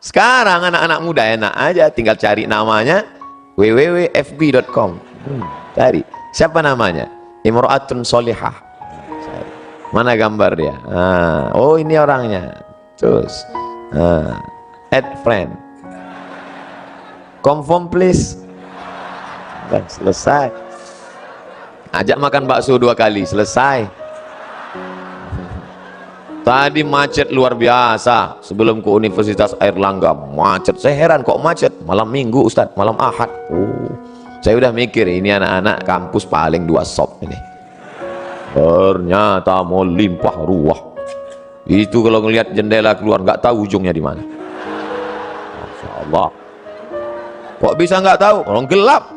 Sekarang anak-anak muda enak aja, tinggal cari namanya www.fb.com. Cari, siapa namanya? Imro'atun solihah. Mana gambar dia? Oh ini orangnya. Terus add friend. Confirm please. Dan selesai. Ajak makan bakso 2 kali, selesai. Tadi macet luar biasa. Sebelum ke Universitas Airlangga macet. Saya heran kok macet. Malam Minggu Ustadz, malam Ahad. Saya udah mikir ini anak-anak kampus paling 2 sop ini. Ternyata mau limpah ruah. Itu kalau ngelihat jendela keluar nggak tahu ujungnya di mana. Masya Allah. Kok bisa nggak tahu? Orang gelap.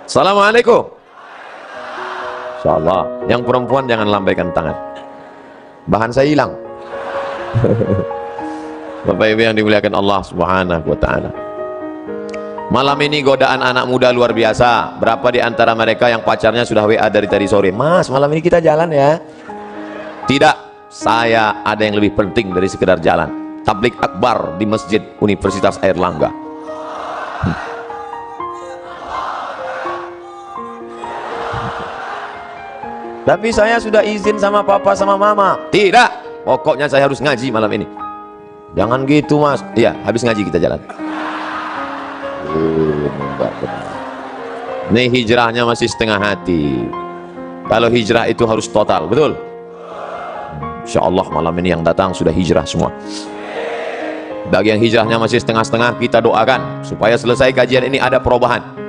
Assalamualaikum. Insyaallah. Yang perempuan jangan lambaikan tangan. Bahan saya hilang. Bapak Ibu yang dimuliakan Allah Subhanahu wa taala. Malam ini godaan anak muda luar biasa. Berapa di antara mereka yang pacarnya sudah WA dari tadi sore? Mas, malam ini kita jalan ya? Tidak, saya ada yang lebih penting dari sekedar jalan. Tablik akbar di Masjid Universitas Airlangga. Tapi saya sudah izin sama papa sama mama. Tidak, pokoknya saya harus ngaji malam ini. Jangan gitu mas. Iya, habis ngaji kita jalan. Ini hijrahnya masih setengah hati. Kalau hijrah itu harus total, betul? Insya Allah malam ini yang datang sudah hijrah semua. Bagi yang hijrahnya masih setengah-setengah, kita doakan supaya selesai kajian ini ada perubahan.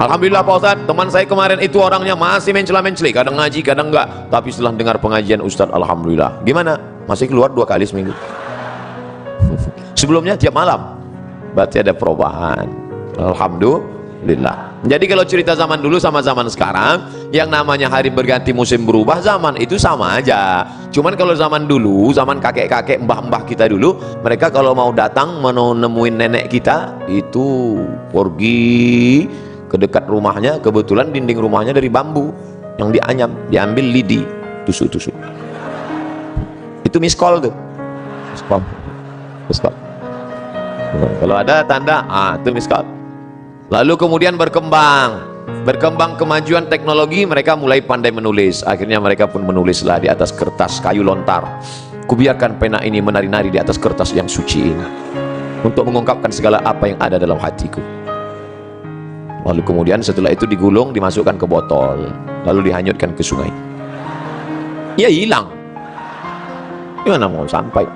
Alhamdulillah Pak Ustadz, teman saya kemarin itu orangnya masih mencela-menceli, kadang ngaji, kadang enggak. Tapi setelah dengar pengajian Ustadz, Alhamdulillah. Gimana? Masih keluar 2 kali seminggu. Sebelumnya tiap malam. Berarti ada perubahan. Alhamdulillah. Jadi kalau cerita zaman dulu sama zaman sekarang, yang namanya hari berganti musim berubah, zaman itu sama aja. Cuman kalau zaman dulu, zaman kakek-kakek, mbah-mbah kita dulu, mereka kalau mau datang mau nemuin nenek kita, itu pergi ke dekat rumahnya, kebetulan dinding rumahnya dari bambu yang dianyam, diambil lidi, tusuk-tusuk. Itu miskol tuh. Miskol. Miskol. Kalau ada tanda, itu miskol. Lalu kemudian berkembang kemajuan teknologi, mereka mulai pandai menulis. Akhirnya mereka pun menulislah di atas kertas kayu lontar. Kubiarkan pena ini menari-nari di atas kertas yang suci ini untuk mengungkapkan segala apa yang ada dalam hatiku. Lalu kemudian setelah itu digulung, dimasukkan ke botol, lalu dihanyutkan ke sungai. Ya hilang. Gimana mau sampai?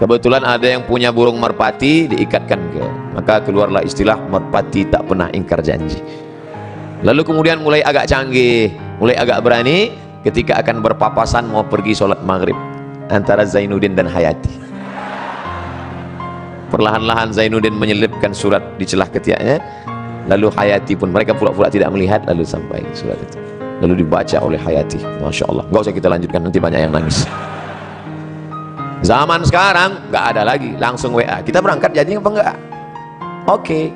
Kebetulan ada yang punya burung merpati, diikatkan ke, maka keluarlah istilah merpati tak pernah ingkar janji. Lalu kemudian mulai agak canggih, mulai agak berani ketika akan berpapasan mau pergi sholat maghrib antara Zainuddin dan Hayati. Perlahan-lahan Zainuddin menyelipkan surat di celah ketiaknya, lalu Hayati pun, mereka pura-pura tidak melihat, lalu sampai surat itu, lalu dibaca oleh Hayati. Masya Allah, nggak usah kita lanjutkan, nanti banyak yang nangis. Zaman sekarang nggak ada lagi, langsung WA, kita berangkat jadi apa enggak? Oke,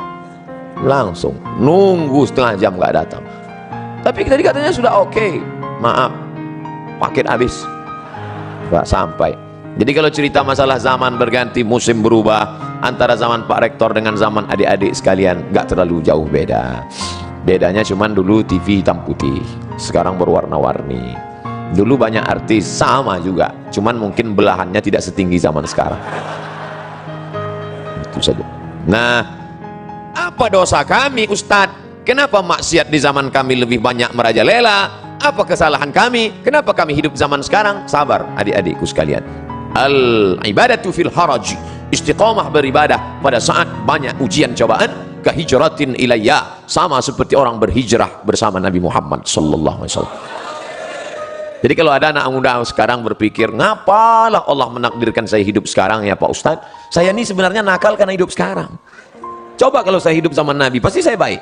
langsung nunggu setengah jam nggak datang. Tapi tadi katanya sudah oke. Maaf, paket habis, nggak sampai. Jadi kalau cerita masalah zaman berganti, musim berubah, antara zaman Pak Rektor dengan zaman adik-adik sekalian nggak terlalu jauh beda. Bedanya cuman dulu TV hitam putih, sekarang berwarna-warni. Dulu banyak artis, sama juga, cuman mungkin belahannya tidak setinggi zaman sekarang. Itu saja. Nah, apa dosa kami Ustadz? Kenapa maksiat di zaman kami lebih banyak merajalela? Apa kesalahan kami? Kenapa kami hidup zaman sekarang? Sabar adik-adikku sekalian. Al-ibadatu fil haraj, istiqamah beribadah pada saat banyak ujian cobaan, kahijratin ilayya, sama seperti orang berhijrah bersama Nabi Muhammad sallallahu alaihi wasallam. Jadi kalau ada anak muda sekarang berpikir, ngapalah Allah menakdirkan saya hidup sekarang ya Pak Ustadz, saya ini sebenarnya nakal karena hidup sekarang. Coba kalau saya hidup zaman Nabi, pasti saya baik.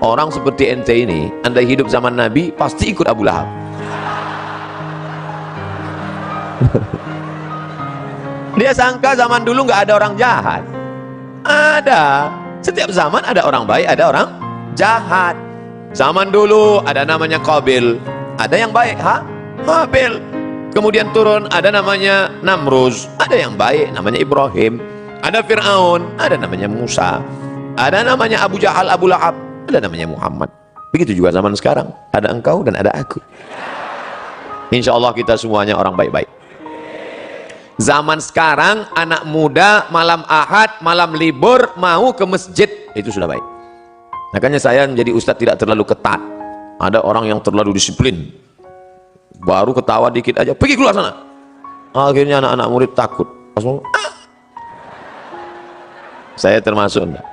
Orang seperti ente ini, anda hidup zaman Nabi, pasti ikut Abu Lahab. Dia sangka zaman dulu nggak ada orang jahat. Ada. Setiap zaman ada orang baik, ada orang jahat. Zaman dulu ada namanya Qabil, ada yang baik, Habil. kemudian turun ada namanya Namruz, ada yang baik namanya Ibrahim, ada Fir'aun, ada namanya Musa, ada namanya Abu Jahal, Abu Lahab, ada namanya Muhammad. Begitu juga zaman sekarang, ada engkau dan ada aku. Insya Allah kita semuanya orang baik-baik. Zaman sekarang anak muda malam Ahad, malam libur mau ke masjid, itu sudah baik. Makanya saya menjadi ustadz tidak terlalu ketat. Ada orang yang terlalu disiplin, baru ketawa dikit aja pergi keluar sana, akhirnya anak-anak murid takut. Saya termasuk enggak?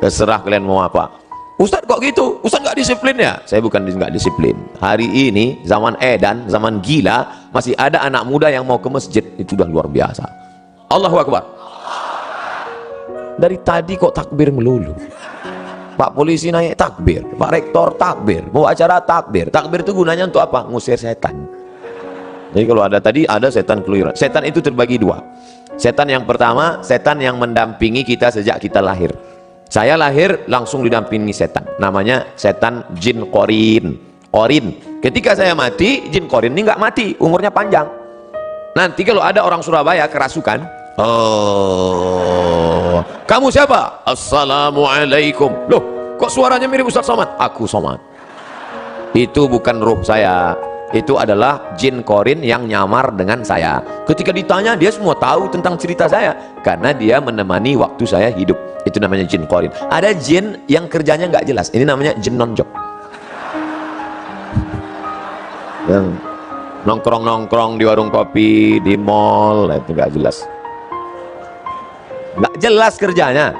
Terserah kalian mau apa. Ustadz kok gitu? Ustadz nggak disiplin ya? Saya bukan nggak disiplin. Hari ini zaman edan, zaman gila, masih ada anak muda yang mau ke masjid, itu udah luar biasa. Allahu Akbar. Dari tadi kok takbir melulu. Pak polisi naik takbir, Pak rektor takbir, mau acara takbir. Takbir itu gunanya untuk apa? Ngusir setan. Jadi kalau ada tadi ada setan keluyuran. Setan itu terbagi dua. Setan yang pertama, setan yang mendampingi kita sejak kita lahir. Saya lahir langsung didampingi setan, namanya setan jin korin. Ketika saya mati, jin korin ini nggak mati, umurnya panjang. Nanti kalau ada orang Surabaya kerasukan, oh, kamu siapa? Assalamualaikum. Loh, kok suaranya mirip Ustaz Somad? Aku Somad. Itu bukan ruh saya, itu adalah jin korin yang nyamar dengan saya. Ketika ditanya, dia semua tahu tentang cerita saya karena dia menemani waktu saya hidup. Itu namanya jin korin. Ada jin yang kerjanya nggak jelas, ini namanya jin nonjok, yang nongkrong-nongkrong di warung kopi, di mall, itu nggak jelas. Nggak jelas kerjanya.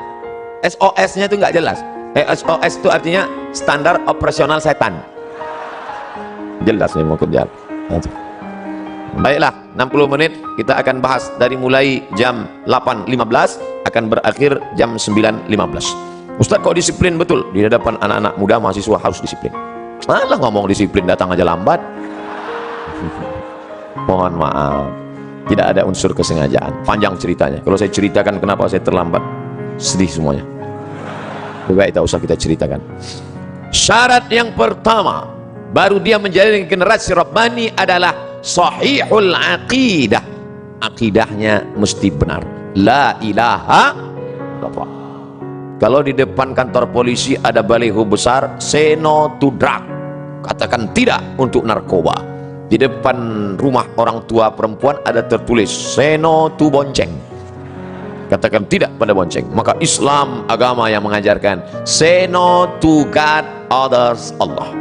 SOS-nya itu nggak jelas. SOS itu artinya standar operasional setan. Jelas nih mau kerja. Baiklah, 60 menit kita akan bahas dari mulai jam 8.15 akan berakhir jam 9.15. Ustaz kok disiplin betul? Di hadapan anak-anak muda mahasiswa harus disiplin. Alah ngomong disiplin datang aja lambat. Mohon maaf, tidak ada unsur kesengajaan. Panjang ceritanya. Kalau saya ceritakan kenapa saya terlambat, sedih semuanya. Lebih baik tak usah kita ceritakan. Syarat yang pertama, baru dia menjadi generasi Rabbani adalah sahihul aqidah. Akidahnya mesti benar. La ilaha illallah. Kalau di depan kantor polisi ada baliho besar, say no to drug, katakan tidak untuk narkoba. Di depan rumah orang tua perempuan ada tertulis say no to bonceng, katakan tidak pada bonceng. Maka Islam agama yang mengajarkan say no to God others Allah,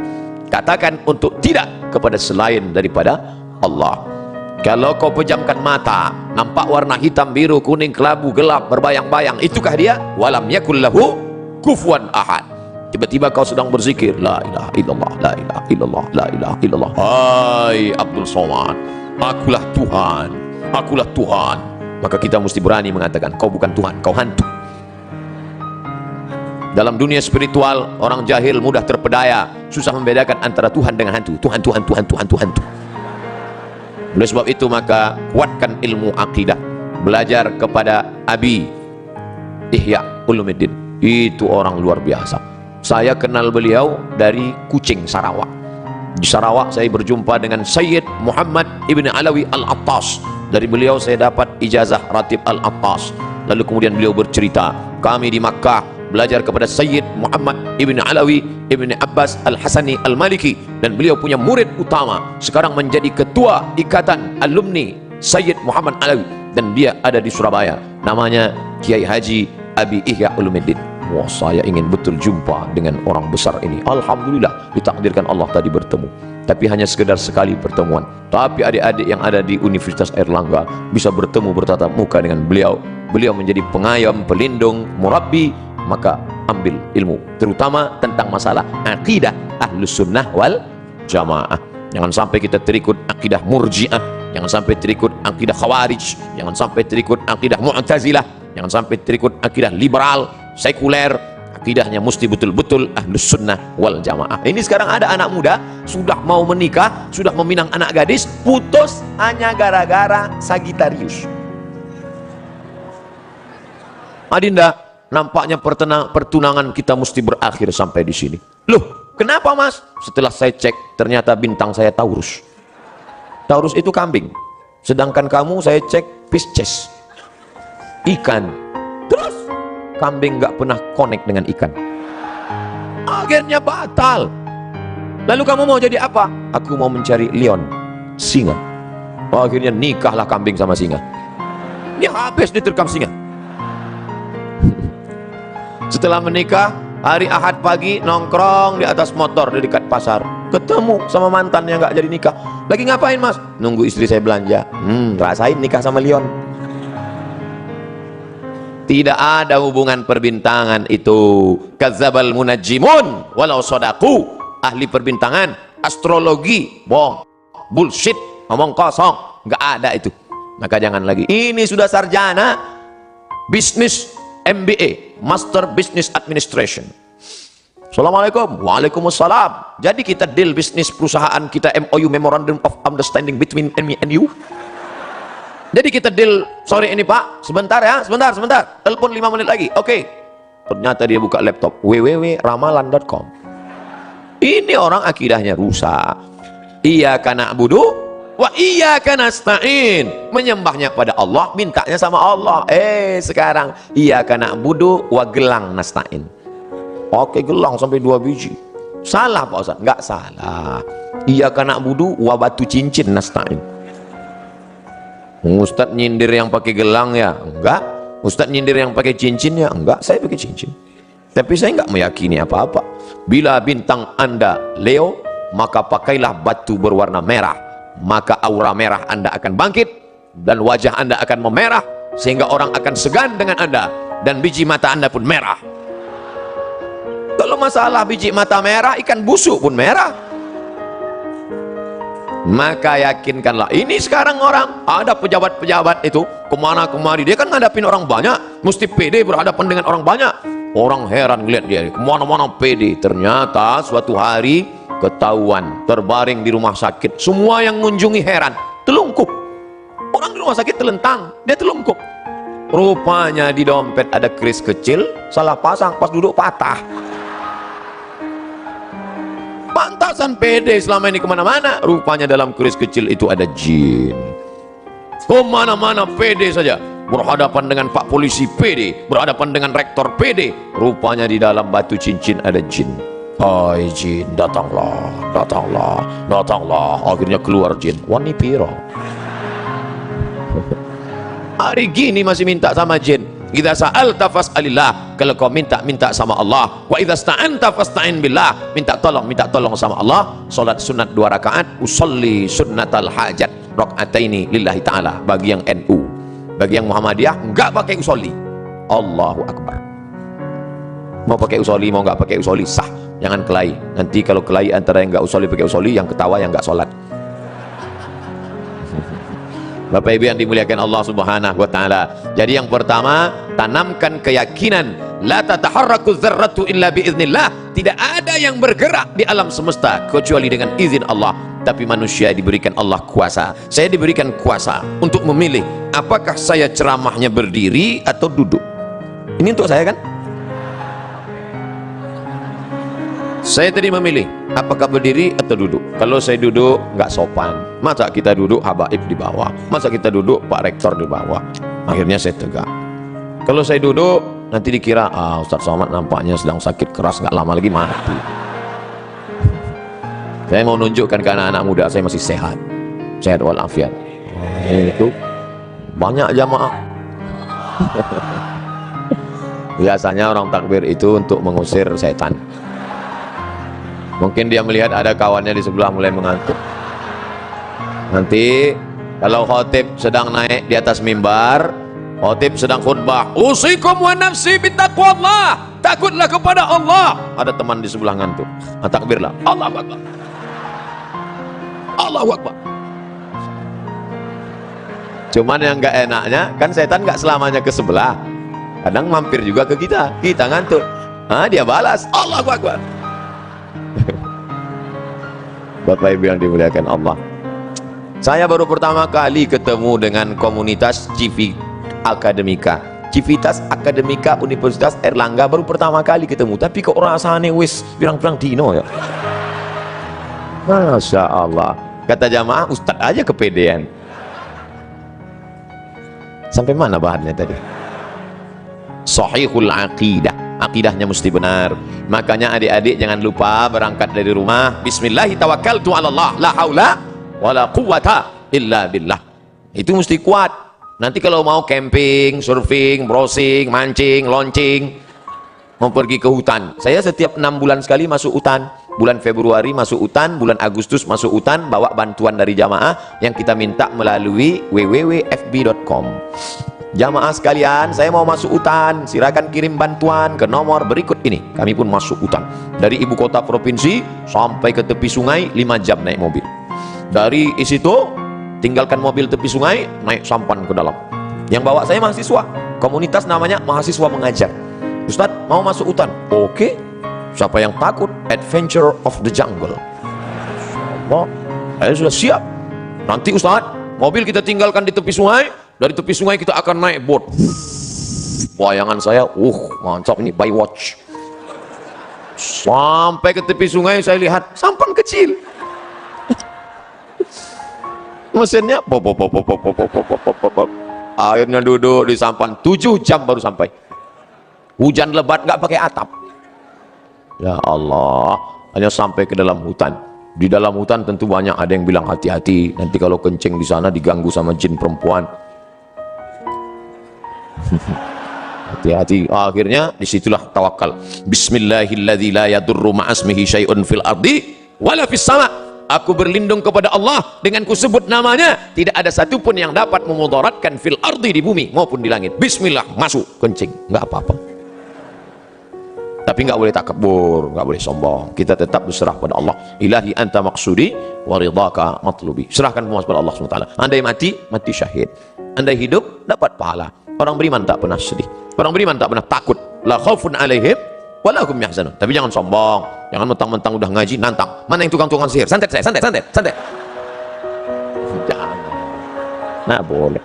katakan untuk tidak kepada selain daripada Allah. Kalau kau pejamkan mata, nampak warna hitam, biru, kuning, kelabu, gelap, berbayang-bayang, itukah dia? Walam yakul lahu kufuwan ahad. Tiba-tiba kau sedang berzikir la ilaha illallah, la ilaha illallah, la ilaha illallah. Hai Abdul Somad, akulah Tuhan, akulah Tuhan. Maka kita mesti berani mengatakan kau bukan Tuhan, kau hantu. Dalam dunia spiritual, orang jahil mudah terpedaya, susah membedakan antara Tuhan dengan hantu. Tuhan, Tuhan, Tuhan, Tuhan, Tuhan, Tuhan. Oleh sebab itu maka kuatkan ilmu akidah, belajar kepada Abi Ihya Ulumuddin. Itu orang luar biasa. Saya kenal beliau dari Kucing, Sarawak. Di Sarawak saya berjumpa dengan Sayyid Muhammad Ibn Alawi Al-Attas. Dari beliau saya dapat ijazah Ratib Al-Attas. Lalu kemudian beliau bercerita, kami di Makkah belajar kepada Sayyid Muhammad Ibn Alawi Ibn Abbas Al-Hasani Al-Maliki, dan beliau punya murid utama, sekarang menjadi ketua ikatan alumni Sayyid Muhammad Alawi, dan dia ada di Surabaya, namanya Kiai Haji Abi Ihya Ulumuddin. Wah, saya ingin betul jumpa dengan orang besar ini. Alhamdulillah ditakdirkan Allah tadi bertemu, tapi hanya sekedar sekali pertemuan. Tapi adik-adik yang ada di Universitas Airlangga bisa bertemu bertatap muka dengan beliau. Beliau menjadi pengayom, pelindung, murabbi. Maka ambil ilmu, terutama tentang masalah akidah Ahlus Sunnah wal Jamaah. Jangan sampai kita terikut akidah Murji'ah, jangan sampai terikut akidah Khawarij, jangan sampai terikut akidah Mu'tazilah, jangan sampai terikut akidah liberal, sekuler. Akidahnya mesti betul-betul Ahlus Sunnah wal Jamaah. Ini sekarang ada anak muda sudah mau menikah, sudah meminang anak gadis, putus hanya gara-gara Sagittarius. Adinda, nampaknya pertunangan kita mesti berakhir sampai di sini. Loh, kenapa mas? Setelah saya cek, ternyata bintang saya Taurus. Taurus itu kambing. Sedangkan kamu saya cek Pisces, ikan. Terus kambing nggak pernah connect dengan ikan. Akhirnya batal. Lalu kamu mau jadi apa? Aku mau mencari lion, singa. Akhirnya nikahlah kambing sama singa. Ini habis diterkam singa. Setelah menikah, hari Ahad pagi nongkrong di atas motor di dekat pasar, ketemu sama mantan yang nggak jadi nikah. Lagi ngapain mas? Nunggu istri saya belanja. Rasain nikah sama lion. Tidak ada hubungan perbintangan itu. Kadzdzabal munajjimun walau shadaku. Ahli perbintangan, astrologi, bohong, bullshit, ngomong kosong, nggak ada itu. Maka jangan lagi. Ini sudah sarjana bisnis MBA, Master Business Administration. Assalamualaikum. Waalaikumsalam. Jadi kita deal bisnis perusahaan kita, MOU, Memorandum of Understanding between me and you. Jadi kita deal sore ini pak, sebentar ya, sebentar, telepon 5 menit lagi, oke. Ternyata dia buka laptop, www.ramalan.com. Ini orang akidahnya rusak. Iyyaka na'budu wa iyyaka nasta'in. Menyembahnya pada Allah, mintanya sama Allah. Sekarang iyyaka na'budu wa gelang nasta'in. Oke, gelang sampai 2 biji. Salah Pak Ustaz? Enggak salah. Iyyaka na'budu wa batu cincin nasta'in. Ustaz nyindir yang pakai gelang ya? Enggak. Ustaz nyindir yang pakai cincin ya? Enggak, saya pakai cincin. Tapi saya enggak meyakini apa-apa. Bila bintang Anda Leo, maka pakailah batu berwarna merah. Maka aura merah Anda akan bangkit dan wajah Anda akan memerah sehingga orang akan segan dengan Anda dan biji mata Anda pun merah. Kalau masalah biji mata merah, ikan busuk pun merah. Maka yakinkanlah. Ini sekarang orang ada pejabat-pejabat itu kemana-kemari, dia kan ngadapin orang banyak, mesti pede berhadapan dengan orang banyak. Orang heran ngeliat dia kemana-mana pede. Ternyata suatu hari ketahuan terbaring di rumah sakit. Semua yang mengunjungi heran, telungkup. Orang di rumah sakit telentang, dia telungkup. Rupanya di dompet ada keris kecil, salah pasang, pas duduk patah. Pantasan pede selama ini kemana-mana. Rupanya dalam keris kecil itu ada jin. Kemana-mana pede saja, berhadapan dengan Pak Polisi pede, berhadapan dengan Rektor pede. Rupanya di dalam batu cincin ada jin. Hai jin, datanglah, datanglah, datanglah. Akhirnya keluar jin. Wani piro. Hari gini masih minta sama jin. Idza sa'alta fas'alillah. Kalau kau minta sama Allah. Wa idza sta'anta fasta'in billah. Minta tolong sama Allah. Salat sunat 2 rakaat, usolli sunnatal hajat rakaataini lillahi ta'ala. Bagi yang NU, bagi yang Muhammadiyah enggak pakai usolli. Allahu Akbar. Mau pakai usolli, mau enggak pakai usolli sah. Jangan kelahi. Nanti kalau kelahi antara yang enggak usolli pakai usolli, yang ketawa yang enggak sholat. Bapak Ibu yang dimuliakan Allah Subhanahu wa taala. Jadi yang pertama, tanamkan keyakinan la tataharraku dzarratu illa biiznillah. Tidak ada yang bergerak di alam semesta kecuali dengan izin Allah. Tapi manusia diberikan Allah kuasa. Saya diberikan kuasa untuk memilih apakah saya ceramahnya berdiri atau duduk. Ini untuk saya kan? Saya tadi memilih apakah berdiri atau duduk. Kalau saya duduk nggak sopan, masa kita duduk habaib di bawah, masa kita duduk Pak Rektor di bawah. Akhirnya saya tegak. Kalau saya duduk nanti dikira Ustaz Somad nampaknya sedang sakit keras, nggak lama lagi mati. Saya mau nunjukkan ke anak-anak muda saya masih sehat walafiat. Itu banyak jamaah. Biasanya orang takbir itu untuk mengusir setan. Mungkin dia melihat ada kawannya di sebelah mulai mengantuk. Nanti kalau khotib sedang naik di atas mimbar, khotib sedang khutbah, usikum wa nafsi bittaqwallah, takutlah kepada Allah. Ada teman di sebelah ngantuk, takbirlah, Allahu Akbar, Allahu Akbar. Cuman yang enggak enaknya kan setan enggak selamanya ke sebelah, kadang mampir juga ke kita. Kita ngantuk, dia balas Allahu Akbar. Bapak Ibu yang dimuliakan Allah, saya baru pertama kali ketemu dengan komunitas Civitas Akademika Universitas Erlangga, baru pertama kali ketemu. Tapi kok rasanya wis pirang-pirang dino ya. Masya Allah. Kata jamaah, Ustadz aja kepedean. Sampai mana bahannya tadi? Sahihul aqidah, akidahnya mesti benar. Makanya adik-adik jangan lupa berangkat dari rumah, bismillahi tawakkaltu 'ala Allah, la haula wala quwata illa billah. Itu mesti kuat. Nanti kalau mau camping, surfing, browsing, mancing, launching, mau pergi ke hutan, saya setiap 6 bulan sekali masuk hutan. Bulan Februari masuk hutan, bulan Agustus masuk hutan, bawa bantuan dari jamaah yang kita minta melalui www.fb.com. Jamaah sekalian, saya mau masuk hutan, silakan kirim bantuan ke nomor berikut ini. Kami pun masuk hutan dari ibu kota provinsi sampai ke tepi sungai, 5 jam naik mobil. Dari situ tinggalkan mobil tepi sungai, naik sampan ke dalam. Yang bawa saya mahasiswa, komunitas namanya mahasiswa mengajar. Ustadz mau masuk hutan? Oke, siapa yang takut? Adventure of the jungle. Allah, saya sudah siap. Nanti Ustadz, mobil kita tinggalkan di tepi sungai, dari tepi sungai kita akan naik boat. Bayangan saya, mantap ini, by watch. Sampai ke tepi sungai saya lihat sampan kecil. Mesinnya pop. Akhirnya duduk di sampan 7 jam baru sampai. Hujan lebat nggak pakai atap. Ya Allah, hanya sampai ke dalam hutan. Di dalam hutan tentu banyak ada yang bilang hati-hati, nanti kalau kencing di sana diganggu sama jin perempuan. Hati-hati. Akhirnya disitulah tawakal. Bismillahilladzi la yadurru ma'asmihi syai'un fil ardi wala fis sama. Aku berlindung kepada Allah dengan kusebut namanya, tidak ada satupun yang dapat memudaratkan fil ardi, di bumi maupun di langit. Bismillah, masuk kencing, nggak apa-apa. Tapi nggak boleh takabur, nggak boleh sombong. Kita tetap berserah pada Allah. Ilahi anta maksudi wa ridhaka matlubi. Serahkan semua kepada Allah SWT. Andai mati, mati syahid. Andai hidup, dapat pahala. Orang beriman tak pernah sedih. Orang beriman tak pernah takut. La khaufun alaihim wa la hum yahzanun. Tapi jangan sombong. Jangan mentang-mentang udah ngaji nantang. Mana yang tukang-tukang sihir? Santet saya, santet. Jangan. Nah, boleh.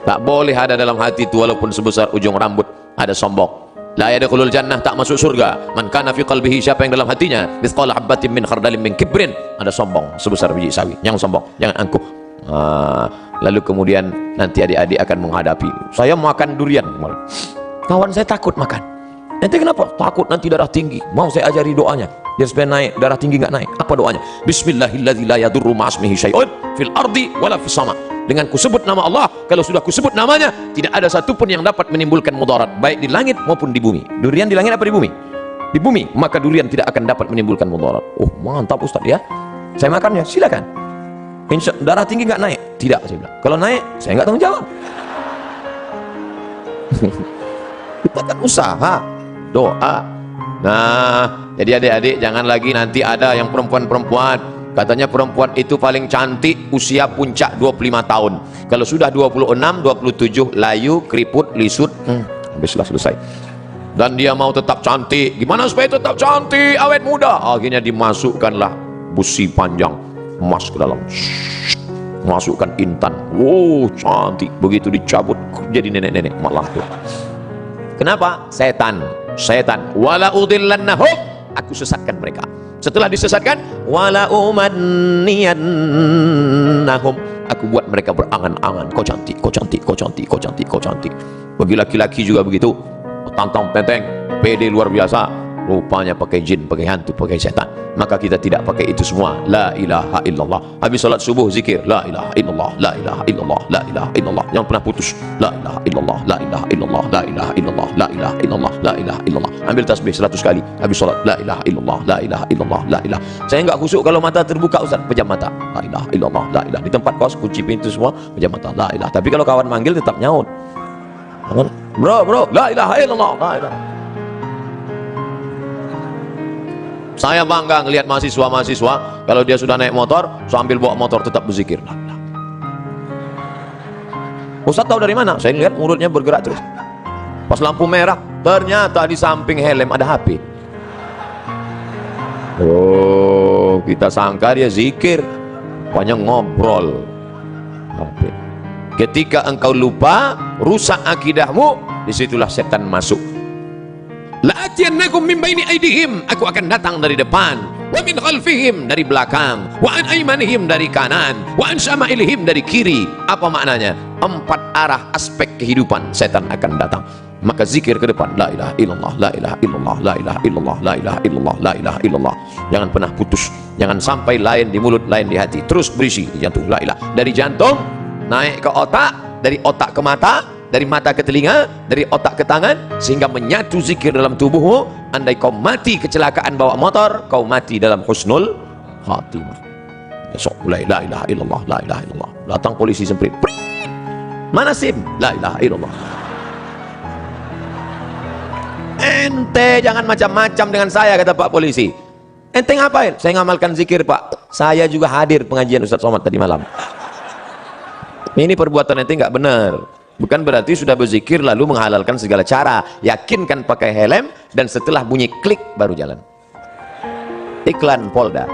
Tak boleh ada dalam hati itu walaupun sebesar ujung rambut ada sombong. La yadkhulul jannah, tak masuk surga. Man kana fi qalbihi, siapa yang dalam hatinya mithqala habatin min khardalin min kibrin, ada sombong sebesar biji sawi. Jangan sombong, jangan angkuh. Lalu kemudian nanti adik-adik akan menghadapi, saya makan durian, kawan saya takut makan. Nanti kenapa? Takut nanti darah tinggi. Mau saya ajari doanya biar supaya naik, darah tinggi nggak naik. Apa doanya? Bismillahilladzi la yadurru ma'asmihi syai'un fil ardi wala fis sama. Dengan kusebut nama Allah, kalau sudah kusebut namanya, tidak ada satupun yang dapat menimbulkan mudarat, baik di langit maupun di bumi. Durian di langit apa di bumi? Di bumi, maka durian tidak akan dapat menimbulkan mudarat. Oh, mantap Ustaz ya. Saya makan ya, silakan. Insya darah tinggi nggak naik? Tidak, saya bilang. Kalau naik, saya nggak tanggung jawab. Kita kan usaha, doa. Nah, jadi adik-adik jangan lagi nanti ada yang perempuan-perempuan katanya perempuan itu paling cantik usia puncak 25 tahun. Kalau sudah 26, 27 layu, keriput, lisut, habislah selesai. Dan dia mau tetap cantik. Gimana supaya tetap cantik, awet muda? Akhirnya dimasukkanlah busi panjang emas ke dalam. Masukkan intan. Wow, cantik. Begitu dicabut jadi nenek-nenek malah tuh. Kenapa? Setan. Wala udillannahum, aku sesatkan mereka. Setelah disesatkan, wala umanniyannahum, aku buat mereka berangan-angan. Kau cantik. Bagi laki-laki juga begitu. Tantang tenteng, pede luar biasa. Rupanya pakai jin, pakai hantu, pakai setan. Maka kita tidak pakai itu semua. La ilaha illallah. Habis salat subuh zikir, la ilaha illallah, la ilaha illallah, la ilaha illallah. Yang pernah putus, la ilaha illallah, la ilaha illallah, la ilaha illallah, la ilaha illallah, la ilaha illallah. Ambil tasbih 100 kali. Habis salat, la ilaha illallah, la ilaha illallah, la ilaha. Saya enggak khusyuk kalau mata terbuka Ustaz, pejam mata. La ilaha illallah, la ilaha. Di tempat kos kunci pintu semua, pejam mata. La ilaha. Tapi kalau kawan manggil tetap nyaut. Bro, la ilaha illallah, la ilaha. Saya bangga ngelihat mahasiswa kalau dia sudah naik motor, sambil bawa motor tetap berzikir. Ustaz tahu dari mana? Saya lihat mulutnya bergerak terus. Pas lampu merah, ternyata di samping helm ada HP. Oh, kita sangka dia zikir, banyak ngobrol. HP. Ketika engkau lupa, rusak akidahmu, disitulah setan masuk. La'atiyannakum min baini aydihim, aku akan datang dari depan, wa min khalfihim dari belakang, wa an aymanihim dari kanan, wa an syama'ilihim dari kiri. Apa maknanya? 4 arah aspek kehidupan setan akan datang. Maka zikir ke depan, la ilaha illallah, la ilaha illallah, la ilaha illallah, la ilaha illallah, la ilaha illallah. Jangan pernah putus, jangan sampai lain di mulut, lain di hati, terus berisi di jantung, la ilaha. Dari jantung naik ke otak, dari otak ke mata, dari mata ke telinga, dari otak ke tangan, sehingga menyatu zikir dalam tubuhmu. Andai kau mati kecelakaan bawa motor, kau mati dalam husnul khatimah. Besok la ilaha illallah, la ilaha illallah. Datang polisi semprit, mana SIM? La ilaha illallah. Ente jangan macam-macam dengan saya, kata Pak Polisi. Ente ngapain? Saya ngamalkan zikir, Pak. Saya juga hadir pengajian Ustadz Somad tadi malam. Ini perbuatan ente nggak benar. Bukan berarti sudah berzikir lalu menghalalkan segala cara. Yakinkan pakai helm, dan setelah bunyi klik baru jalan. Iklan Polda.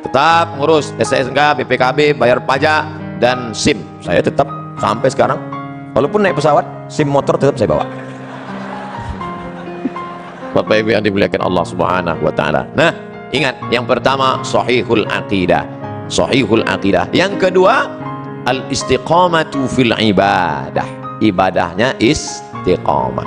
Tetap ngurus SSNK, BPKB, bayar pajak, dan SIM. Saya tetap sampai sekarang, walaupun naik pesawat, SIM motor tetap saya bawa. Bapak Ibu yang dimuliakan Allah Subhanahu wa taala. Nah, ingat, yang pertama sahihul aqidah. Sahihul aqidah. Yang kedua, al-istiqamatu fil ibadah. Ibadahnya istiqamah.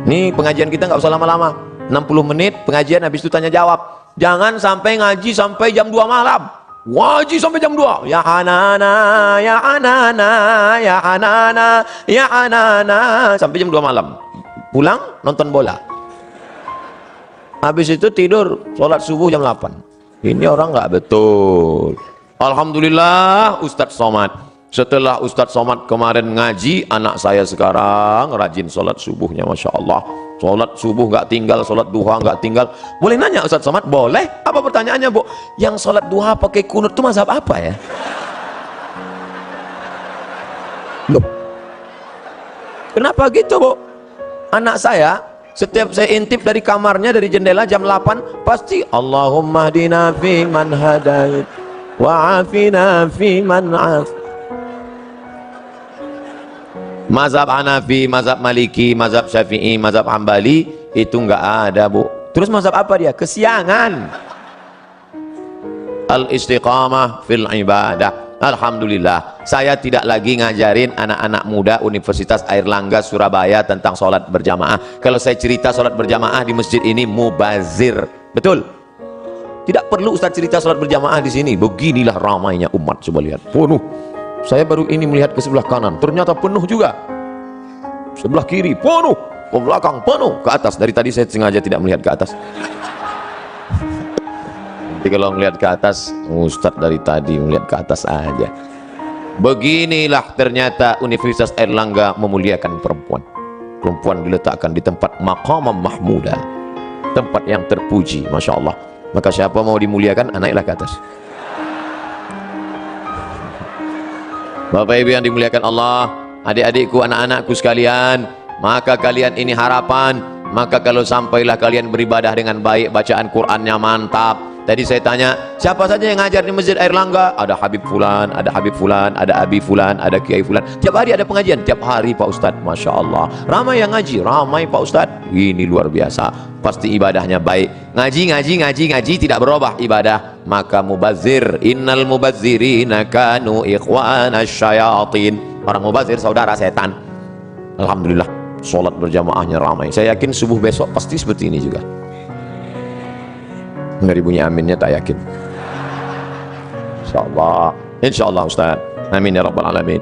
Nih pengajian kita nggak usah lama-lama. 60 menit pengajian, habis itu tanya jawab. Jangan sampai ngaji sampai jam 2 malam. Ngaji sampai jam 2. Ya anana, ya anana, ya anana, ya anana, sampai jam 2 malam. Pulang nonton bola. Habis itu tidur, sholat subuh jam 8. Ini orang nggak betul. Alhamdulillah Ustadz Somad, setelah Ustadz Somad kemarin ngaji, anak saya sekarang rajin sholat subuhnya, Masya Allah. Sholat subuh nggak tinggal, sholat duha nggak tinggal. Boleh nanya Ustadz Somad? Boleh. Apa pertanyaannya, Bu? Yang sholat duha pakai kunut itu mazhab apa ya? Loh, kenapa gitu, Bu? Anak saya setiap saya intip dari kamarnya, dari jendela jam 8 pasti Allahumma hdina fi man hadait wa afina fi man af. Mazhab Hanafi, mazhab Maliki, mazhab Syafi'i, mazhab Hambali itu enggak ada, Bu. Terus mazhab apa dia? Kesiangan. Al-istiqamah fil ibadah. Alhamdulillah, saya tidak lagi ngajarin anak-anak muda Universitas Airlangga Surabaya tentang sholat berjamaah. Kalau saya cerita sholat berjamaah di masjid ini mubazir, betul? Tidak perlu Ustaz cerita sholat berjamaah di sini. Beginilah ramainya umat, coba lihat, penuh. Saya baru ini melihat ke sebelah kanan, ternyata penuh juga. Sebelah kiri penuh, ke belakang penuh, ke atas. Dari tadi saya sengaja tidak melihat ke atas. Jadi kalau melihat ke atas, Ustadz dari tadi melihat ke atas aja. Beginilah ternyata Universitas Airlangga memuliakan perempuan. Perempuan diletakkan di tempat maqamam mahmuda, tempat yang terpuji, Masya Allah. Maka siapa mau dimuliakan, naiklah ke atas. Bapak Ibu yang dimuliakan Allah, adik-adikku, anak-anakku sekalian, maka kalian ini harapan. Maka kalau sampailah kalian beribadah dengan baik, bacaan Qur'annya mantap. Tadi saya tanya, siapa saja yang ngajar di Masjid Airlangga? Ada Habib Fulan, ada Habib Fulan, ada Abi Fulan, ada Kiai Fulan. Tiap hari ada pengajian, tiap hari Pak Ustadz, Masya Allah. Ramai yang ngaji, ramai Pak Ustadz. Ini luar biasa, pasti ibadahnya baik. Ngaji, tidak berubah ibadah. Maka mubazir, innal mubazirina kanu ikhwana syayatin. Orang mubazir saudara setan. Alhamdulillah, sholat berjamaahnya ramai. Saya yakin subuh besok pasti seperti ini juga. Dari bunyi aminnya tak yakin. InsyaAllah, InsyaAllah Ustaz. Amin ya Rabbal Alamin.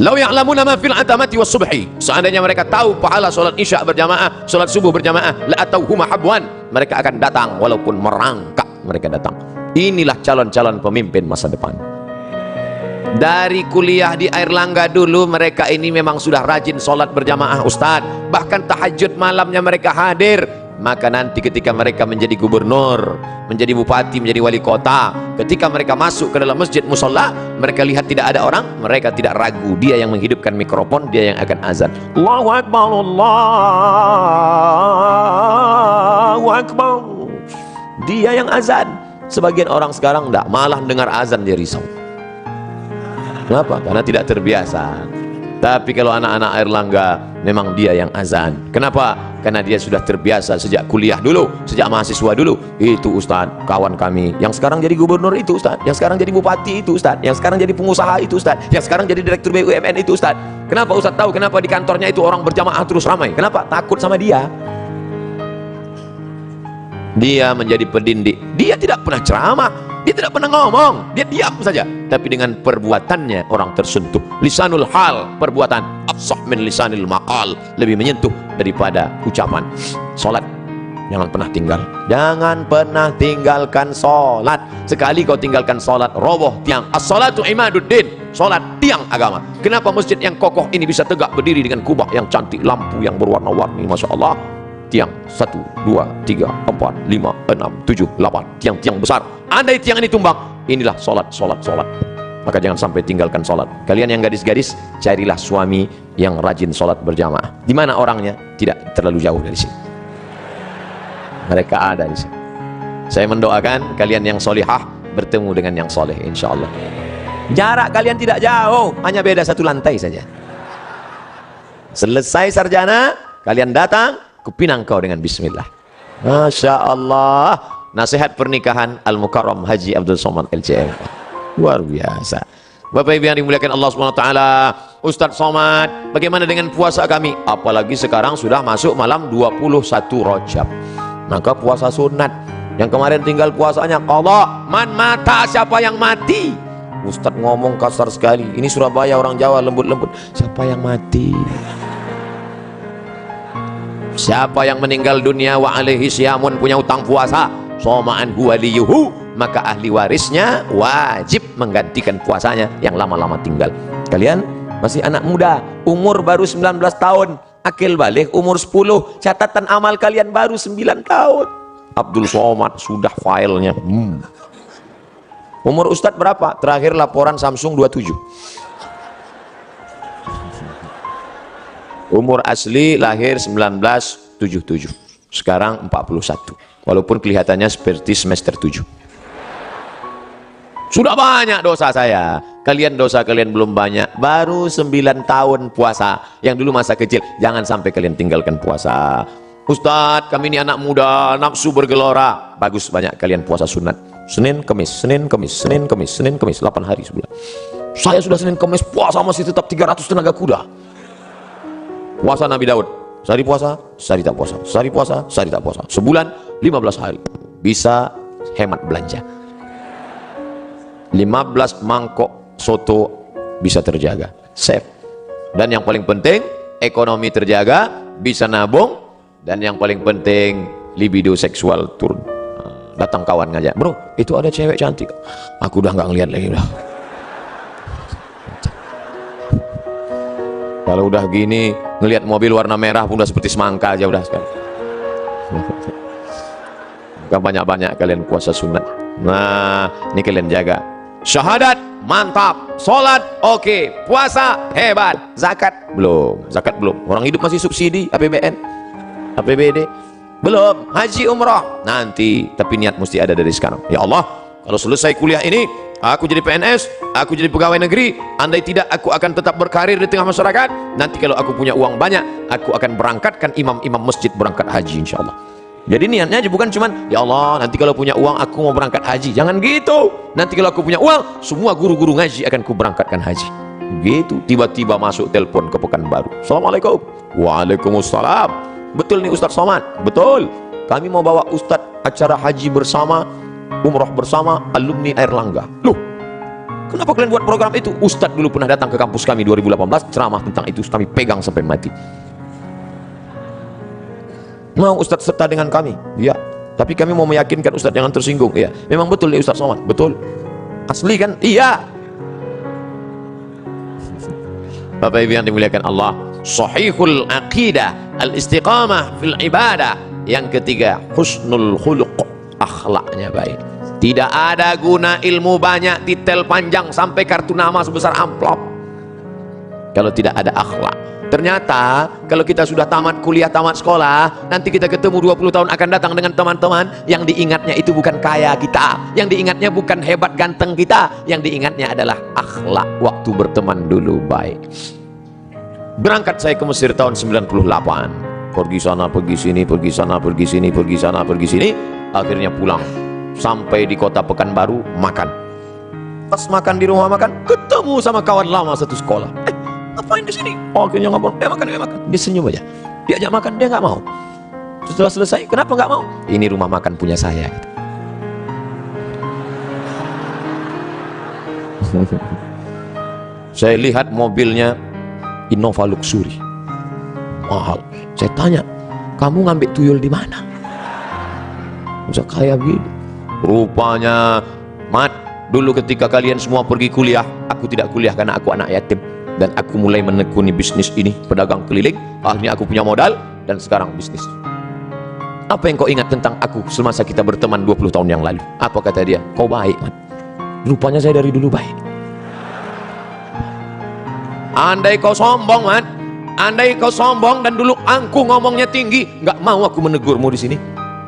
Lau ya'lamuna ma fil atamati was subhi. Seandainya mereka tahu pahala solat isya berjamaah, solat subuh berjamaah, la atauhuma habwan. Mereka akan datang walaupun merangkak, mereka datang. Inilah calon-calon pemimpin masa depan. Dari kuliah di Airlangga dulu, mereka ini memang sudah rajin solat berjamaah Ustaz. Bahkan tahajud malamnya mereka hadir. Maka nanti ketika mereka menjadi gubernur, menjadi bupati, menjadi wali kota, ketika mereka masuk ke dalam masjid musola, mereka lihat tidak ada orang, mereka tidak ragu, dia yang menghidupkan mikrofon, dia yang akan azan. Allahu Akbar, Allahu Akbar. Dia yang azan. Sebagian orang sekarang enggak, malah dengar azan dia risau. Kenapa? Karena tidak terbiasa. Tapi kalau anak-anak Airlangga memang dia yang azan. Kenapa? Karena dia sudah terbiasa sejak kuliah dulu, sejak mahasiswa dulu. Itu Ustaz, kawan kami yang sekarang jadi gubernur itu Ustaz, yang sekarang jadi bupati itu Ustaz, yang sekarang jadi pengusaha itu Ustaz, yang sekarang jadi direktur BUMN itu Ustaz. Kenapa Ustaz tahu? Kenapa di kantornya itu orang berjamaah terus ramai? Kenapa? Takut sama dia. Dia menjadi pendinding. Dia tidak pernah ceramah, dia tidak pernah ngomong, dia diam saja. Tapi dengan perbuatannya orang tersentuh. Lisanul hal, perbuatan, afsah min lisanil maqal, lebih menyentuh daripada ucapan. Salat jangan pernah tinggal, jangan pernah tinggalkan salat. Sekali kau tinggalkan salat, roboh tiang. As-salatu imaduddin, salat tiang agama. Kenapa masjid yang kokoh ini bisa tegak berdiri dengan kubah yang cantik, lampu yang berwarna-warni, Masya Allah? Tiang 1, 2, 3, 4, 5, 6, 7, 8, tiang-tiang besar. Andai tiang ini tumbang, inilah solat. Maka jangan sampai tinggalkan solat. Kalian yang gadis-gadis, carilah suami yang rajin solat berjamaah. Di mana orangnya? Tidak terlalu jauh dari sini. Mereka ada di sini. Saya mendoakan kalian yang solihah bertemu dengan yang soleh, insya Allah. Jarak kalian tidak jauh, hanya beda 1 lantai saja. Selesai sarjana, kalian datang, kupinang kau dengan bismillah. Masya Allah. Nasihat pernikahan Al-Mukarram Haji Abdul Somad LCM. Luar biasa. Bapak Ibu yang dimuliakan Allah SWT, Ustadz Somad, bagaimana dengan puasa kami? Apalagi sekarang sudah masuk malam 21 Rajab. Maka puasa sunat. Yang kemarin tinggal puasanya qadha. Man mata, siapa yang mati? Ustadz ngomong kasar sekali. Ini Surabaya, orang Jawa lembut-lembut. Siapa yang mati? Siapa yang meninggal dunia wa alaihi syamun, punya utang puasa, soma'an huwa liyuhu, maka ahli warisnya wajib menggantikan puasanya yang lama-lama tinggal. Kalian masih anak muda, umur baru 19 tahun, akil balik umur 10, catatan amal kalian baru 9 tahun. Abdul Somad sudah filenya. Umur Ustadz berapa? Terakhir laporan Samsung 27. Umur asli lahir 1977, sekarang 41, walaupun kelihatannya seperti semester 7. Sudah banyak dosa saya, kalian dosa kalian belum banyak, baru 9 tahun puasa. Yang dulu masa kecil, jangan sampai kalian tinggalkan puasa. Ustadz, kami ini anak muda, nafsu bergelora. Bagus, banyak kalian puasa sunat. Senin, Kemis, Senin, Kemis, Senin, Kemis, Senin, Kemis, 8 hari sebulan. Saya sudah Senin, Kemis, puasa masih tetap 300 tenaga kuda. Puasa Nabi Daud, sehari puasa, sehari tak puasa, sehari puasa, sehari tak puasa, sebulan 15 hari, bisa hemat belanja. 15 mangkok soto bisa terjaga, save. Dan yang paling penting, ekonomi terjaga, bisa nabung. Dan yang paling penting, libido seksual turun. Datang kawan ngajak, bro, itu ada cewek cantik. Aku udah nggak ngeliat lagi udah. Kalau udah gini, ngelihat mobil warna merah pun udah seperti semangka aja udah sekali. Bukan banyak-banyak kalian puasa sunat. Nah, ini kalian jaga. Syahadat, mantap. Sholat, oke. Puasa, hebat. Zakat, belum. Zakat belum. Orang hidup masih subsidi, APBN, APBD. Belum. Haji umrah, nanti. Tapi niat mesti ada dari sekarang. Ya Allah, kalau selesai kuliah ini, aku jadi PNS, aku jadi pegawai negeri, andai tidak aku akan tetap berkarir di tengah masyarakat. Nanti kalau aku punya uang banyak, aku akan berangkatkan imam-imam masjid berangkat haji insya Allah. Jadi niatnya bukan cuman, ya Allah nanti kalau punya uang aku mau berangkat haji. Jangan gitu. Nanti kalau aku punya uang, semua guru-guru ngaji akan ku berangkatkan haji. Gitu, tiba-tiba masuk telepon ke Pekanbaru. Assalamualaikum. Waalaikumsalam. Betul nih Ustadz Somad? Betul. Kami mau bawa Ustadz acara haji bersama, umroh bersama alumni Airlangga. Loh, kenapa kalian buat program itu? Ustadz dulu pernah datang ke kampus kami 2018, ceramah tentang itu, kami pegang sampai mati. Mau Ustadz serta dengan kami? Ya. Tapi kami mau meyakinkan Ustadz jangan tersinggung. Ya. Memang betul nih Ustadz Somad? Betul. Asli kan? Iya. Bapak Ibu yang dimuliakan Allah, sahihul aqidah, al-istiqamah fil ibadah. Yang ketiga, husnul khuluq, akhlaknya baik. Tidak ada guna ilmu banyak, titel panjang sampai kartu nama sebesar amplop kalau tidak ada akhlak. Ternyata kalau kita sudah tamat kuliah, tamat sekolah, nanti kita ketemu 20 tahun akan datang dengan teman-teman yang diingatnya itu bukan kaya kita, yang diingatnya bukan hebat ganteng kita, yang diingatnya adalah akhlak waktu berteman dulu baik. Berangkat saya ke Mesir tahun 98. Pergi sana, pergi sini, pergi sana, pergi sini, pergi sana, pergi sini. Akhirnya pulang. Sampai di kota Pekanbaru, makan. Pas makan di rumah makan, ketemu sama kawan lama satu sekolah. Ngapain di sini? Oh, akhirnya ngomong, makan, makan. Dia senyum aja. Diajak makan, dia nggak mau. Setelah selesai, kenapa nggak mau? Ini rumah makan punya saya. Saya lihat mobilnya Innova Luxury, mahal. Saya tanya, kamu ngambil tuyul di mana? Bisa kaya begini. Rupanya, Mat, dulu ketika kalian semua pergi kuliah, aku tidak kuliah karena aku anak yatim. Dan aku mulai menekuni bisnis ini, pedagang keliling. Akhirnya aku punya modal, dan sekarang bisnis. Apa yang kau ingat tentang aku semasa kita berteman 20 tahun yang lalu? Apa kata dia? Kau baik, Mat. Rupanya saya dari dulu baik. Andai kau sombong, Mat, andai kau sombong dan dulu aku ngomongnya tinggi, nggak mau aku menegurmu di sini.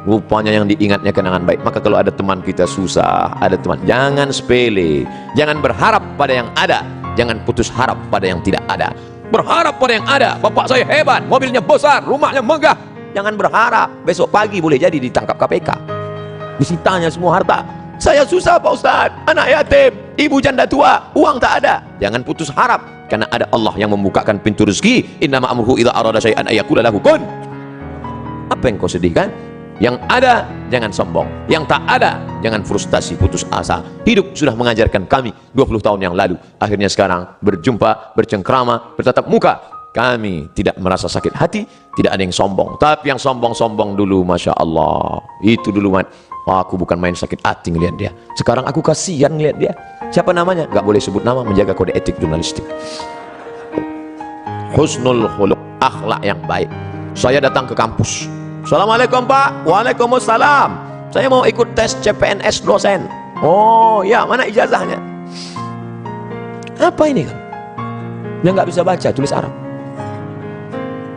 Rupanya yang diingatnya kenangan baik. Maka kalau ada teman kita susah, ada teman, jangan sepele, jangan berharap pada yang ada, jangan putus harap pada yang tidak ada. Berharap pada yang ada. Bapak saya hebat, mobilnya besar, rumahnya megah. Jangan berharap besok pagi boleh jadi ditangkap KPK, disitanya semua harta. Saya susah Pak Ustaz, anak yatim, ibu janda tua, uang tak ada. Jangan putus harap, karena ada Allah yang membukakan pintu rezeki. Innama amruhu idza arada syai'an ayyaqula lahu kun. Apa yang kau sedihkan? Yang ada jangan sombong, yang tak ada jangan frustasi, putus asa. Hidup sudah mengajarkan kami 20 tahun yang lalu. Akhirnya sekarang berjumpa, bercengkrama, bertatap muka. Kami tidak merasa sakit hati, tidak ada yang sombong. Tapi yang sombong-sombong dulu, Masya Allah, itu dulu, Mat. Aku bukan main sakit hati ngeliat dia. Sekarang aku kasihan ngeliat dia. Siapa namanya? Gak boleh sebut nama, menjaga kode etik jurnalistik. Husnul khuluq, akhlak yang baik. Saya datang ke kampus. Assalamualaikum Pak. Waalaikumsalam. Saya mau ikut tes CPNS dosen. Oh ya, mana ijazahnya? Apa ini kan? Dia nggak bisa baca, tulis Arab.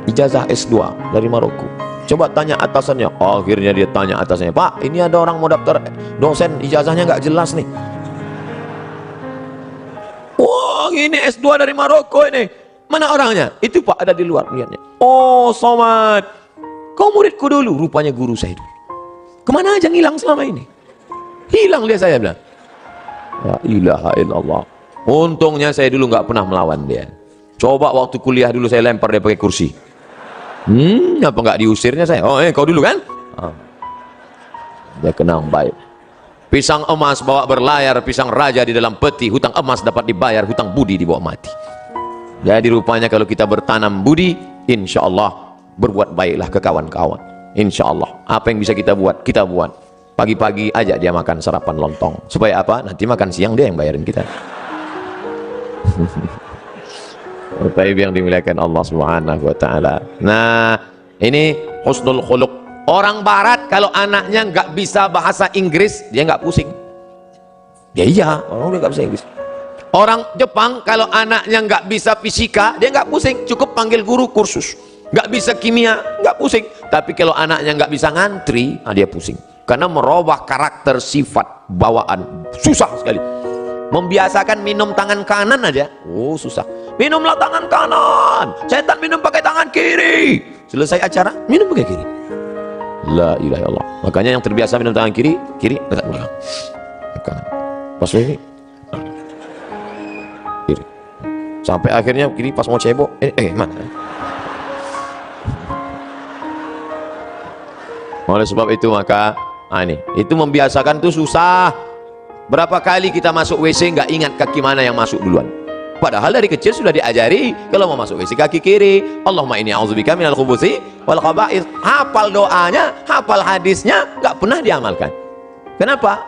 Ijazah S2 dari Maroko. Coba tanya atasannya. Akhirnya dia tanya atasannya, Pak, ini ada orang mau daftar dosen, ijazahnya nggak jelas nih. Wah, ini S2 dari Maroko ini. Mana orangnya? Itu Pak, ada di luar lihatnya. Oh, Somad, kau muridku dulu. Rupanya guru saya dulu. Kemana aja ngilang selama ini? Hilang dia, saya bilang. La ilaha illallah. Untungnya saya dulu nggak pernah melawan dia. Coba waktu kuliah dulu saya lempar dia pakai kursi. Apa nggak diusirnya saya? Oh, kau dulu kan? Dia kenang baik. Pisang emas bawa berlayar, pisang raja di dalam peti. Hutang emas dapat dibayar, hutang budi dibawa mati. Jadi rupanya kalau kita bertanam budi, insya Allah berbuat baiklah ke kawan-kawan. Insya Allah apa yang bisa kita buat, kita buat. Pagi-pagi ajak dia makan sarapan lontong. Supaya apa? Nanti makan siang dia yang bayarin kita. Bapak Ibu yang dimuliakan Allah Subhanahu wa Ta'ala. Nah, ini husnul khuluq. Orang Barat kalau anaknya nggak bisa bahasa Inggris, dia nggak pusing. Ya iya, orang udah nggak bisa Inggris. Orang Jepang kalau anaknya nggak bisa fisika, dia nggak pusing, cukup panggil guru kursus. Nggak bisa kimia, nggak pusing. Tapi kalau anaknya nggak bisa ngantri, dia pusing. Karena merubah karakter, sifat, bawaan, susah sekali. Membiasakan minum tangan kanan aja, oh susah. Minumlah tangan kanan, setan minum pakai tangan kiri. Selesai acara, minum pakai kiri. La ilaha illallah. Makanya yang terbiasa minum tangan kiri, kiri dekat belakang. Kanan. Pas ini kiri. Sampai akhirnya kiri pas mau cebok, mana? Oleh sebab itu maka, ini itu membiasakan tuh susah. Berapa kali kita masuk WC nggak ingat kaki mana yang masuk duluan. Padahal dari kecil sudah diajari kalau mau masuk WC kaki kiri. Allahumma inni a'udzubika minal khubuthi wal khaba'ith. Hafal doanya, hafal hadisnya, nggak pernah diamalkan. Kenapa?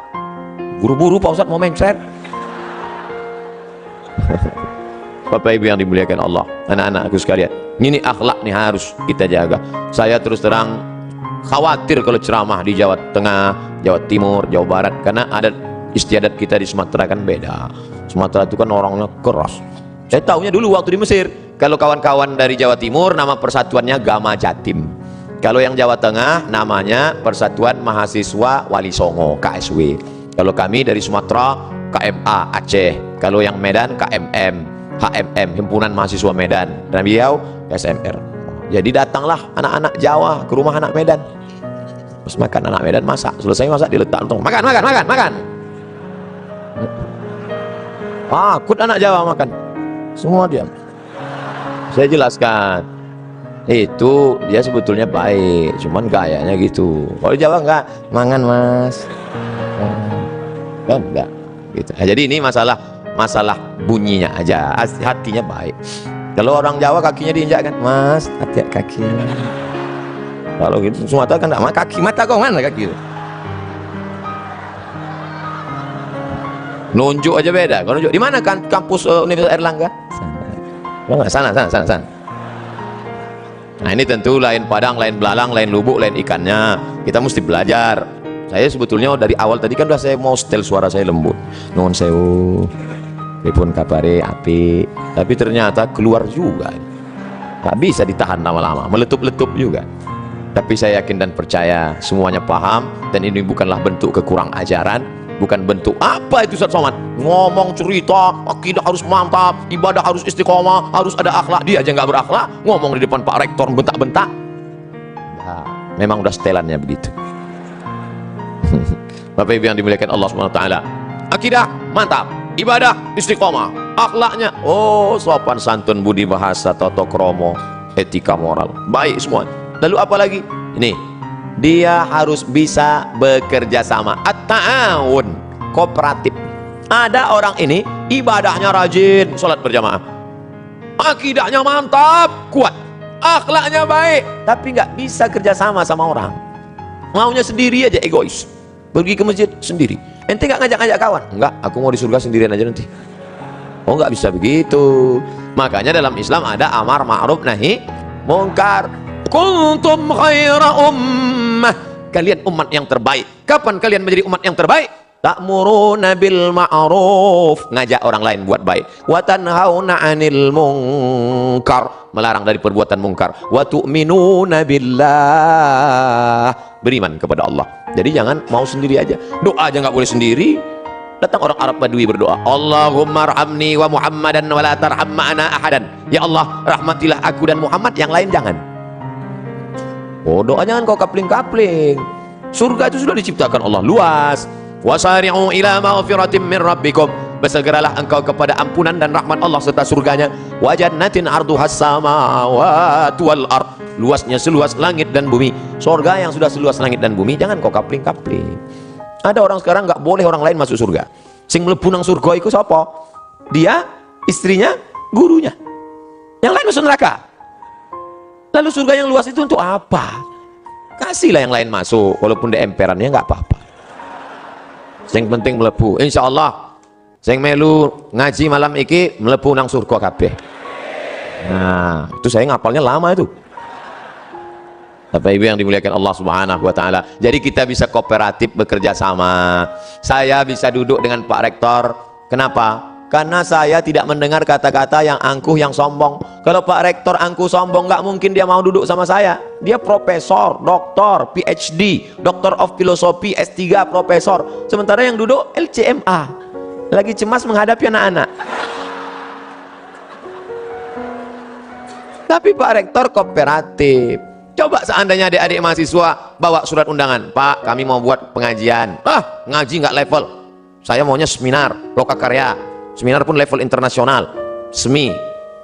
Buru-buru Pak Ustadz mau mencret. Bapak Ibu yang dimuliakan Allah, anak-anakku sekalian, ini akhlak nih harus kita jaga. Saya terus terang khawatir kalau ceramah di Jawa Tengah, Jawa Timur, Jawa Barat, karena ada istiadat kita di Sumatera kan beda. Sumatera itu kan orangnya keras. Saya tahunya dulu waktu di Mesir, kalau kawan-kawan dari Jawa Timur nama persatuannya Gama Jatim. Kalau yang Jawa Tengah namanya Persatuan Mahasiswa Wali Songo, KSW. Kalau kami dari Sumatera KMA Aceh. Kalau yang Medan KMM. HMM, Himpunan Mahasiswa Medan, dan beliau SMR. Jadi datanglah anak-anak Jawa ke rumah anak Medan. Terus makan anak Medan, masak, selesai masak diletak untung makan. Takut anak Jawa makan, semua diam. Saya jelaskan, itu dia sebetulnya baik, cuman gayanya gitu. Kalau Jawa enggak, mangan mas, kan enggak gitu. Nah, jadi ini masalah bunyinya aja, hatinya baik. Kalau orang Jawa kakinya diinjak kan, mas, hati kaki. Kalau gitu Sumatera kan enggak, kaki mata kau mana kaki itu. Nunjuk aja beda. Kalau nunjuk di mana kan kampus Universitas Airlangga? Sana. Nah ini tentu lain padang, lain belalang, lain lubuk, lain ikannya. Kita mesti belajar. Saya sebetulnya dari awal tadi kan udah saya mau setel suara saya lembut. Nuhun sewu, telepon kabare api. Tapi ternyata keluar juga. Tak bisa ditahan lama-lama, meletup-letup juga. Tapi saya yakin dan percaya semuanya paham, dan ini bukanlah bentuk kekurang ajaran, bukan bentuk apa itu Ustaz Somad ngomong cerita akidah harus mantap, ibadah harus istiqomah, harus ada akhlak. Dia aja nggak berakhlak, ngomong di depan Pak Rektor bentak-bentak. Nah, memang udah setelannya begitu. Bapak Ibu yang dimuliakan Allah SWT, akidah mantap, ibadah istiqomah, akhlaknya sopan santun, budi bahasa, tata krama, etika moral baik semua. Lalu apa lagi? Ini dia harus bisa bekerja sama, at-ta'awun, kooperatif. Ada orang ini ibadahnya rajin, sholat berjamaah, akidahnya mantap, kuat, akhlaknya baik, tapi nggak bisa kerja sama orang. Maunya sendiri aja, egois, pergi ke masjid sendiri. Ente nggak ngajak-ngajak kawan? Enggak, aku mau di surga sendirian aja nanti. Oh, nggak bisa begitu. Makanya dalam Islam ada amar ma'ruf nahi mungkar. Kuntum khaira ummah, kalian umat yang terbaik. Kapan kalian menjadi umat yang terbaik? Ta'muruna bil ma'ruf, ngajak orang lain buat baik. Wa tanhauna 'anil munkar, melarang dari perbuatan mungkar. Wa tu'minuna billah, beriman kepada Allah. Jadi jangan mau sendiri aja. Doa aja nggak boleh sendiri. Datang orang Arab Badui berdoa, Allahumma arhamni wa Muhammadan wa la tarham ma'ana ahadan. Ya Allah, rahmatilah aku dan Muhammad, yang lain jangan. Oh, doa jangan kau kapling-kapling. Surga itu sudah diciptakan Allah luas. Wasari'u ila maghfiratin min rabbikum, bersegeralah engkau kepada ampunan dan rahmat Allah serta surganya. Wa jannatin arduhas samawati wal ard, luasnya seluas langit dan bumi. Surga yang sudah seluas langit dan bumi, jangan kau kapling-kapling. Ada orang sekarang nggak boleh orang lain masuk surga. Sing mlebu nang surga iku sapa? Dia, istrinya, gurunya. Yang lain masuk neraka. Lalu surga yang luas itu untuk apa? Kasihlah yang lain masuk, walaupun di emperannya nggak apa-apa. Yang penting melebu. Insya Allah, yang melu ngaji malam iki melebu nang surga kabeh. Nah, itu saya ngapalnya lama itu. Bapak Ibu yang dimuliakan Allah Subhanahu wa Ta'ala. Jadi kita bisa kooperatif, bekerja sama. Saya bisa duduk dengan Pak Rektor. Kenapa? Karena saya tidak mendengar kata-kata yang angkuh, yang sombong. Kalau Pak Rektor angkuh sombong, nggak mungkin dia mau duduk sama saya. Dia profesor, doktor, PhD, Doctor of Philosophy, S3, profesor. Sementara yang duduk LCMA, lagi cemas menghadapi anak-anak. Tapi Pak Rektor kooperatif. Coba seandainya adik-adik mahasiswa bawa surat undangan, Pak, kami mau buat pengajian. Ngaji nggak level. Saya maunya seminar, lokakarya. Seminar pun level internasional. Semi,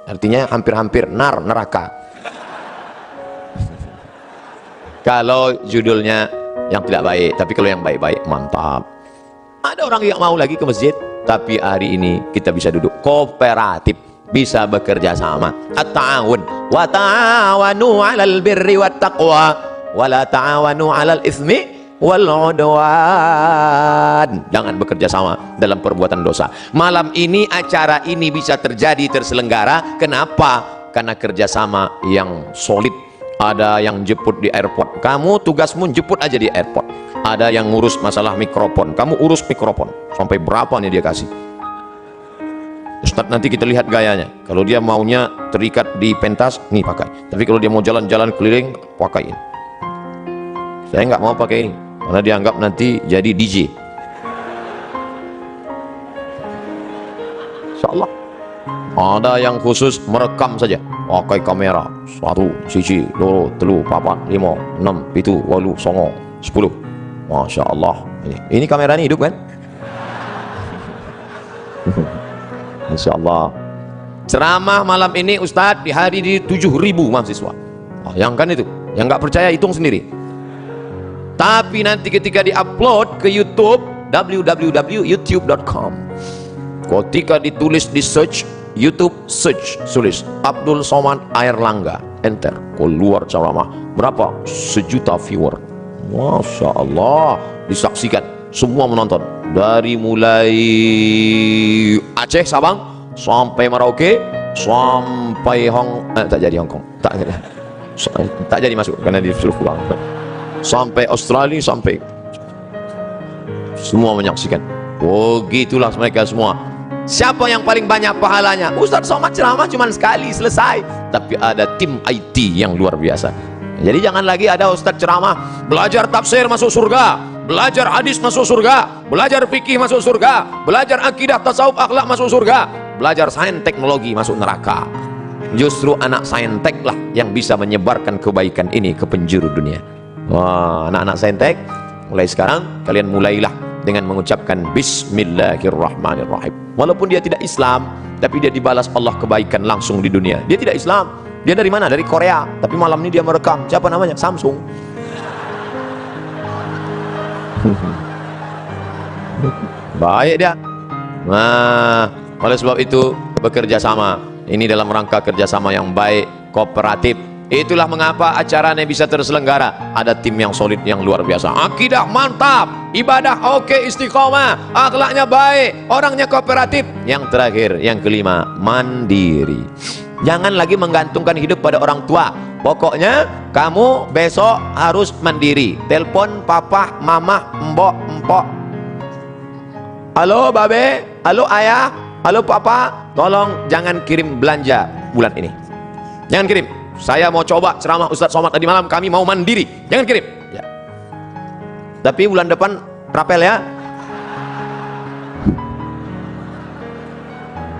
artinya hampir-hampir neraka. Kalau judulnya yang tidak baik, tapi kalau yang baik-baik, mantap. Ada orang yang mau lagi ke masjid, tapi hari ini kita bisa duduk kooperatif, bisa bekerja sama. At-ta'awun wa ta'awanu 'alal birri wat taqwa wa la ta'awanu 'alal itsmi wal 'udwan. Jangan bekerja sama dalam perbuatan dosa. Malam ini acara ini bisa terjadi, terselenggara. Kenapa? Karena kerjasama yang solid. Ada yang jemput di airport, kamu tugasmu jemput aja di airport. Ada yang ngurus masalah mikrofon, kamu urus mikrofon. Sampai berapa nih dia kasih? Ustadz, nanti kita lihat gayanya. Kalau dia maunya terikat di pentas, nih pakai. Tapi kalau dia mau jalan-jalan keliling, pakai ini. Saya nggak mau pakai ini, karena dianggap nanti jadi DJ. Insya Allah Ada yang khusus merekam saja, pakai kamera 1, 1, 2, 3, 4, 5, 6, 7, 8, 9, 10. Masya Allah. Ini kamera ini hidup kan? Masya Allah. Ceramah malam ini Ustadz dihadiri 7.000 mahasiswa. Bayangkan itu. Yang nggak percaya hitung sendiri. Tapi nanti ketika diupload ke YouTube, www.youtube.com, ketika ditulis di search YouTube, search tulis Abdul Somad Airlangga, enter, keluar ceramah berapa? 1 juta viewer. Masya Allah, disaksikan, semua menonton dari mulai Aceh, Sabang sampai Merauke sampai tak jadi Hong Kong, tak jadi masuk karena disuruh pulang, sampai Australia, sampai semua menyaksikan. Oh gitulah mereka semua. Siapa yang paling banyak pahalanya? Ustadz Somad ceramah cuma sekali selesai, tapi ada tim IT yang luar biasa. Jadi jangan lagi ada ustadz ceramah belajar tafsir masuk surga, belajar hadis masuk surga, belajar fikih masuk surga, belajar akidah tasawuf akhlak masuk surga, belajar sains teknologi masuk neraka. Justru anak saintek lah yang bisa menyebarkan kebaikan ini ke penjuru dunia. Wah, anak-anak saintek, mulai sekarang kalian mulailah dengan mengucapkan Bismillahirrahmanirrahim. Walaupun dia tidak Islam, tapi dia dibalas Allah kebaikan langsung di dunia. Dia tidak Islam, dia dari mana? Dari Korea, tapi malam ini dia merekam. Siapa namanya? Samsung. Baik dia. Nah, oleh sebab itu bekerja sama. Ini dalam rangka kerjasama yang baik, kooperatif. Itulah mengapa acaranya bisa terselenggara. Ada tim yang solid, yang luar biasa. Akidah mantap, ibadah oke, istiqomah, akhlaknya baik, orangnya kooperatif. Yang terakhir, yang kelima, mandiri. Jangan lagi menggantungkan hidup pada orang tua. Pokoknya kamu besok harus mandiri. Telepon papa, mama, mbok, empok. Halo babe, halo ayah, halo papa, tolong jangan kirim belanja bulan ini. Jangan kirim. Saya mau coba ceramah Ustadz Somad tadi malam, kami mau mandiri. Jangan kirim. Ya. Tapi bulan depan rapel ya.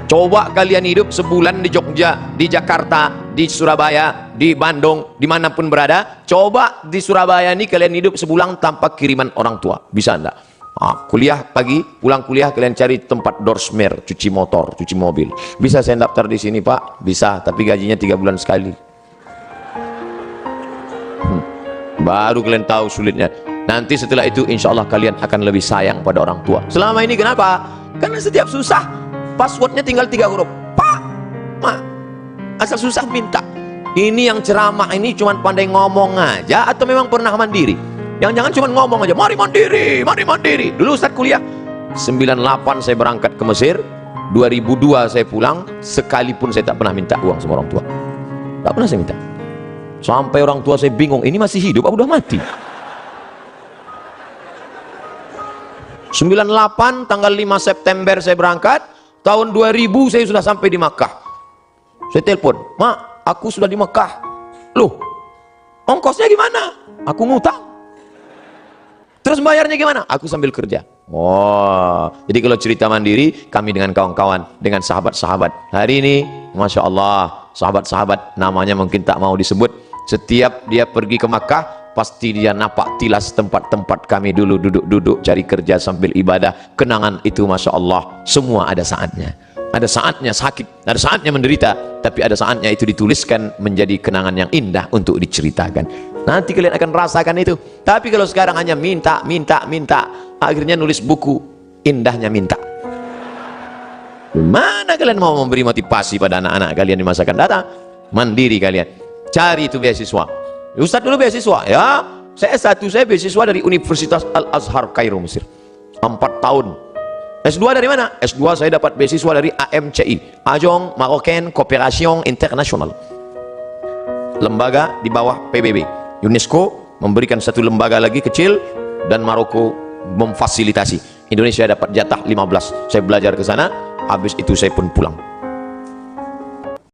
Coba kalian hidup sebulan di Jogja, di Jakarta, di Surabaya, di Bandung, dimanapun berada. Coba di Surabaya ini kalian hidup sebulan tanpa kiriman orang tua. Bisa enggak? Kuliah pagi, pulang kuliah kalian cari tempat dorsmer, cuci motor, cuci mobil. Bisa saya daftar di sini Pak? Bisa, tapi gajinya 3 bulan sekali. Baru kalian tahu sulitnya. Nanti setelah itu insya Allah kalian akan lebih sayang pada orang tua. Selama ini kenapa? Karena setiap susah passwordnya tinggal 3 huruf. Pak, Ma, asal susah minta. Ini yang ceramah ini cuma pandai ngomong aja atau memang pernah mandiri? Yang jangan cuma ngomong aja, mari mandiri, mari mandiri. Dulu Ustaz kuliah 98 saya berangkat ke Mesir, 2002 saya pulang, sekalipun saya tak pernah minta uang sama orang tua. Tak pernah saya minta. Sampai orang tua saya bingung, ini masih hidup apa udah mati? 98 tanggal 5 September saya berangkat, tahun 2000 saya sudah sampai di Makkah. Saya telepon, "Mak, aku sudah di Makkah." Loh, ongkosnya gimana? Aku ngutang. Terus bayarnya gimana? Aku sambil kerja. Oh, jadi kalau cerita mandiri, kami dengan kawan-kawan, dengan sahabat-sahabat. Hari ini, Masya Allah, sahabat-sahabat namanya mungkin tak mau disebut. Setiap dia pergi ke Makkah, pasti dia napak tilas tempat-tempat kami dulu duduk-duduk cari kerja sambil ibadah. Kenangan itu Masya Allah, semua ada saatnya. Ada saatnya sakit, ada saatnya menderita, tapi ada saatnya itu dituliskan menjadi kenangan yang indah untuk diceritakan. Nanti kalian akan rasakan itu. Tapi kalau sekarang hanya minta, akhirnya nulis buku, indahnya minta. Mana kalian mau memberi motivasi pada anak-anak kalian di masa akan datang? Mandiri kalian. Cari itu beasiswa. Ustadz dulu beasiswa, ya. Saya S1 saya beasiswa dari Universitas Al-Azhar Kairo, Mesir. 4 tahun. S2 dari mana? S2 saya dapat beasiswa dari AMCI, Agence Marocaine Coopération Internationale. Lembaga di bawah PBB. UNESCO memberikan satu lembaga lagi kecil dan Maroko memfasilitasi. Indonesia dapat jatah 15. Saya belajar ke sana, habis itu saya pun pulang.